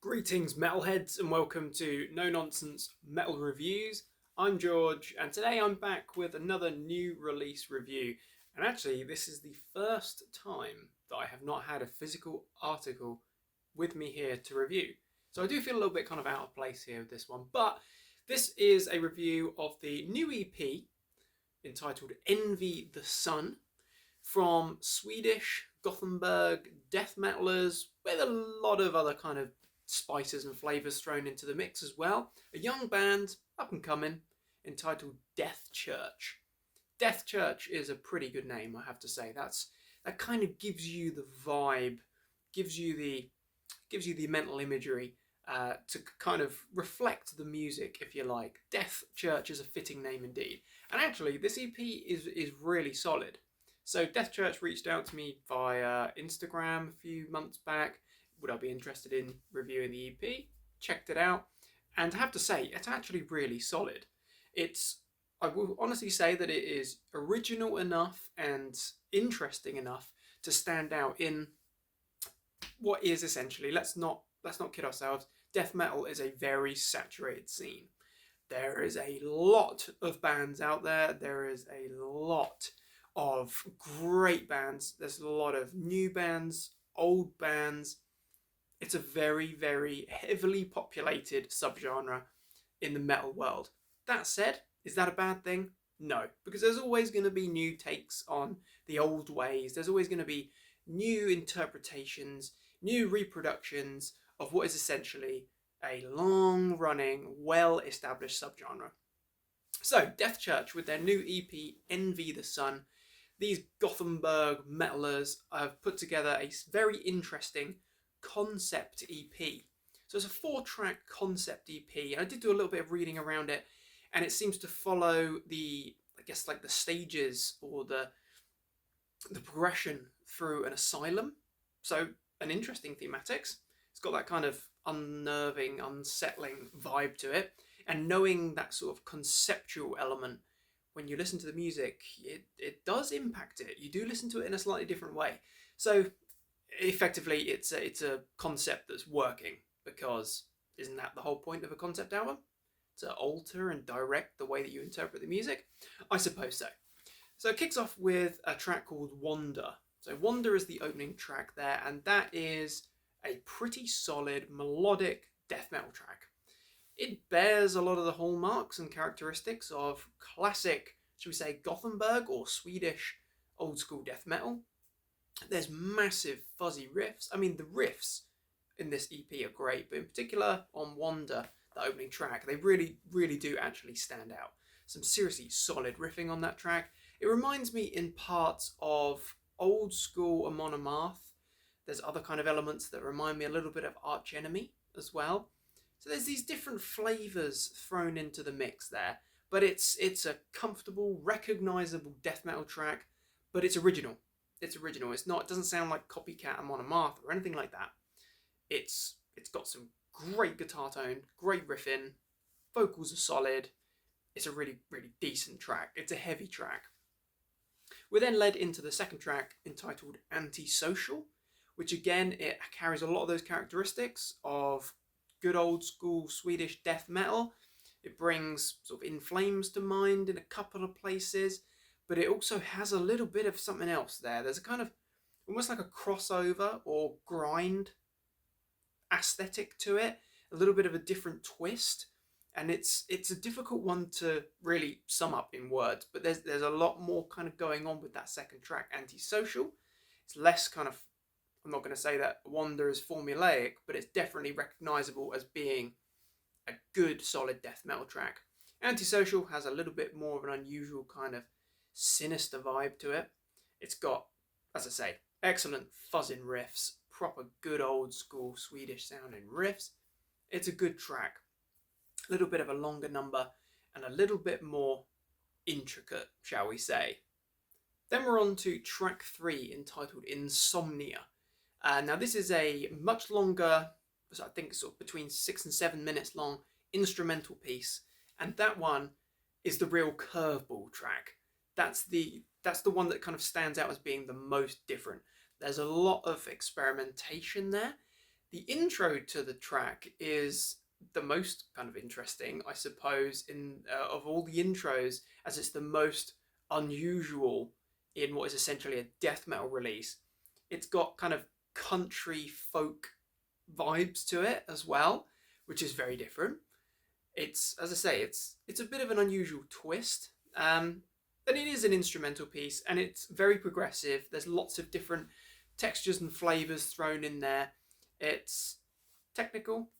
Greetings, metalheads, and welcome to No Nonsense Metal Reviews. I'm George, and today I'm back with another new release review. And actually, this is the first time that I have not had a physical article with me here to review. So I do feel a little bit kind of out of place here with this one. But this is a review of the new EP entitled Envy the Sun from Swedish Gothenburg Death Metalers with a lot of other kind of spices and flavours thrown into the mix as well. A young band, up and coming, entitled Death Church. Death Church is a pretty good name, I have to say. That kind of gives you the vibe, gives you the mental imagery to kind of reflect the music, if you like. Death Church is a fitting name indeed. And actually, this EP is really solid. So Death Church reached out to me via Instagram a few months back. Would I be interested in reviewing the EP? Checked it out. And I have to say, it's actually really solid. I will honestly say that it is original enough and interesting enough to stand out in what is essentially, let's not kid ourselves, death metal is a very saturated scene. There is a lot of bands out there. There is a lot of great bands. There's a lot of new bands, old bands. It's a very, very heavily populated subgenre in the metal world. That said, is that a bad thing? No, because there's always going to be new takes on the old ways. There's always going to be new interpretations, new reproductions of what is essentially a long-running, well-established subgenre. So, Death Church, with their new EP, Envy the Sun, these Gothenburg metalers have put together a very interesting concept EP. So it's a 4-track concept EP, and I did do a little bit of reading around it, and it seems to follow the stages or the progression through an asylum. So an interesting thematics. It's got that kind of unnerving, unsettling vibe to it, and knowing that sort of conceptual element when you listen to the music, it does impact it. You do listen to it in a slightly different way. So effectively, it's a concept that's working, because isn't that the whole point of a concept album? To alter and direct the way that you interpret the music? I suppose so. So it kicks off with a track called Wander. So Wander is the opening track there, and that is a pretty solid melodic death metal track. It bears a lot of the hallmarks and characteristics of classic, should we say, Gothenburg or Swedish old school death metal. There's massive fuzzy riffs. I mean, the riffs in this EP are great, but in particular on Wander, the opening track, they really, really do actually stand out. Some seriously solid riffing on that track. It reminds me in parts of old school Amon Amarth. There's other kind of elements that remind me a little bit of Arch Enemy as well. So there's these different flavours thrown into the mix there, but it's a comfortable, recognisable death metal track, but it's original. It's original. It doesn't sound like copycat Amon Amarth or anything like that. It's got some great guitar tone, great riffing, vocals are solid. It's a really, really decent track. It's a heavy track. We're then led into the second track entitled Antisocial, which again, it carries a lot of those characteristics of good old school Swedish death metal. It brings sort of In Flames to mind in a couple of places, but it also has a little bit of something else there. There's a kind of almost like a crossover or grind aesthetic to it, a little bit of a different twist, and it's a difficult one to really sum up in words, but there's a lot more kind of going on with that second track, Antisocial. It's less kind of, I'm not going to say that Wander is formulaic, but it's definitely recognisable as being a good, solid death metal track. Antisocial has a little bit more of an unusual kind of sinister vibe to it. It's got, as I say, excellent fuzzing riffs, proper good old school Swedish sounding riffs. It's a good track. A little bit of a longer number and a little bit more intricate, shall we say. Then we're on to track 3 entitled Insomnia. Now this is a much longer, I think sort of between 6 and 7 minutes long instrumental piece, and that one is the real curveball track. That's the one that kind of stands out as being the most different. There's a lot of experimentation there. The intro to the track is the most kind of interesting, I suppose, in of all the intros, as it's the most unusual in what is essentially a death metal release. It's got kind of country folk vibes to it as well, which is very different. It's, as I say, it's a bit of an unusual twist. And it is an instrumental piece, and it's very progressive. There's lots of different textures and flavors thrown in there. It's technical.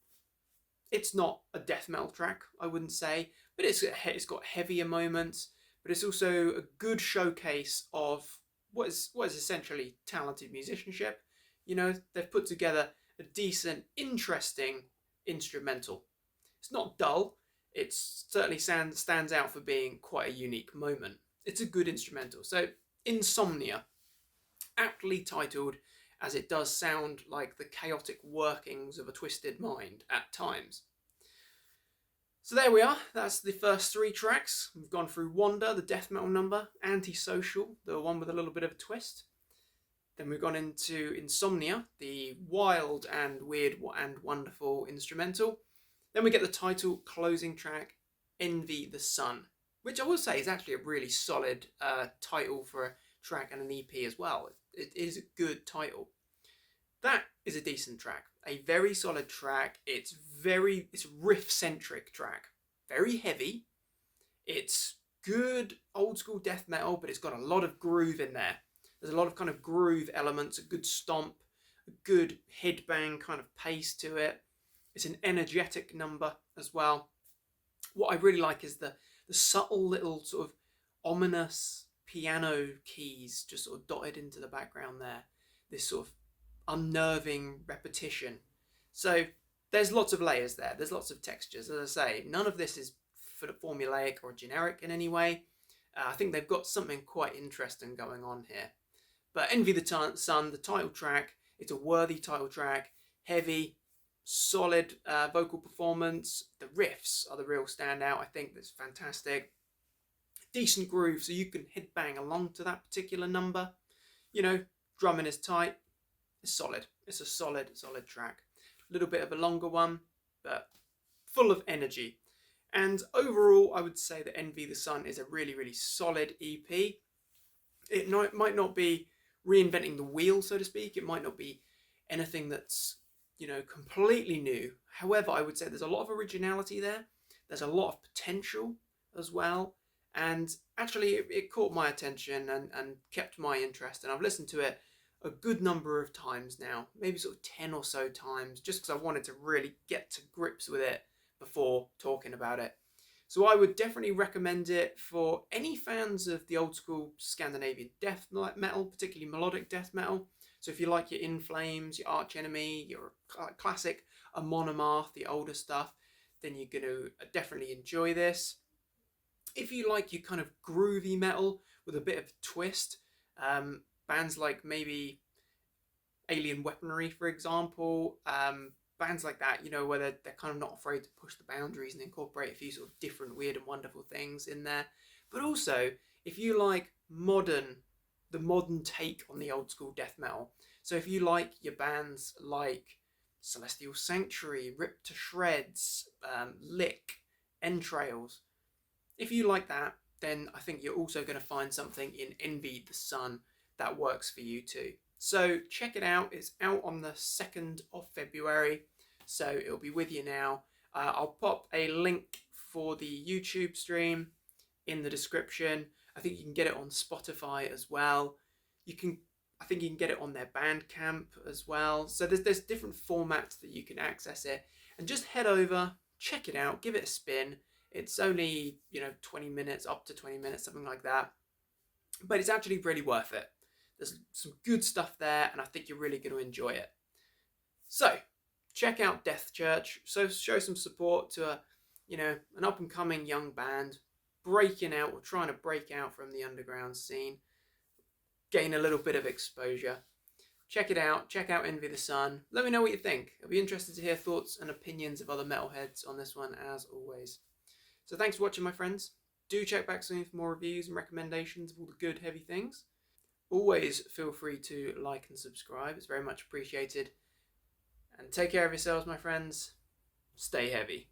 It's not a death metal track, I wouldn't say, but it's got heavier moments. But it's also a good showcase of what is essentially talented musicianship. You know, they've put together a decent, interesting instrumental. It's not dull. It certainly stands out for being quite a unique moment. It's a good instrumental. So, Insomnia, aptly titled, as it does sound like the chaotic workings of a twisted mind at times. So there we are, that's the first three tracks. We've gone through Wander, the death metal number, Antisocial, the one with a little bit of a twist. Then we've gone into Insomnia, the wild and weird and wonderful instrumental. Then we get the title closing track, Envy the Sun, which I will say is actually a really solid title for a track and an EP as well. It is a good title. That is a decent track, a very solid track. It's riff-centric track, very heavy. It's good old school death metal, but it's got a lot of groove in there. There's a lot of kind of groove elements, a good stomp, a good headbang kind of pace to it. It's an energetic number as well. What I really like is the subtle little sort of ominous piano keys just sort of dotted into the background there. This sort of unnerving repetition. So there's lots of layers there. There's lots of textures. As I say, none of this is formulaic or generic in any way. I think they've got something quite interesting going on here. But Envy the Sun, the title track, it's a worthy title track. Heavy, solid vocal performance. The riffs are the real standout. I think that's fantastic. Decent groove, so you can headbang along to that particular number. You know, drumming is tight. It's solid. It's a solid track. A little bit of a longer one, but full of energy. And overall, I would say that Envy the Sun is a really, really solid EP. It might not be reinventing the wheel, so to speak. It might not be anything that's, completely new. However, I would say there's a lot of originality there. There's a lot of potential as well. And actually, it caught my attention and kept my interest. And I've listened to it a good number of times now, maybe sort of 10 or so times, just because I wanted to really get to grips with it before talking about it. So I would definitely recommend it for any fans of the old school Scandinavian death metal, particularly melodic death metal. So if you like your In Flames, your Arch Enemy, your classic Amon Amarth, the older stuff, then you're going to definitely enjoy this. If you like your kind of groovy metal with a bit of twist, bands like maybe Alien Weaponry, for example, bands like that, where they're kind of not afraid to push the boundaries and incorporate a few sort of different weird and wonderful things in there. But also, if you like the modern take on the old school death metal, so if you like your bands like Celestial Sanctuary, Ripped to Shreds, Lick, Entrails, if you like that, then I think you're also going to find something in Envy the Sun that works for you too. So check it out. It's out on the 2nd of February, so it'll be with you now. I'll pop a link for the YouTube stream in the description. I think you can get it on Spotify as well. I think you can get it on their Bandcamp as well. So there's different formats that you can access it. And just head over, check it out, give it a spin. It's only, 20 minutes, up to 20 minutes, something like that. But it's actually really worth it. There's some good stuff there, and I think you're really going to enjoy it. So, check out Death Church. So show some support to an up-and-coming young band breaking out or trying to break out from the underground scene. Gain a little bit of exposure. Check it out. Check out Envy the Sun. Let me know what you think. I'll be interested to hear thoughts and opinions of other metalheads on this one, as always. So thanks for watching, my friends. Do check back soon for more reviews and recommendations of all the good, heavy things. Always feel free to like and subscribe. It's very much appreciated. And take care of yourselves, my friends. Stay heavy.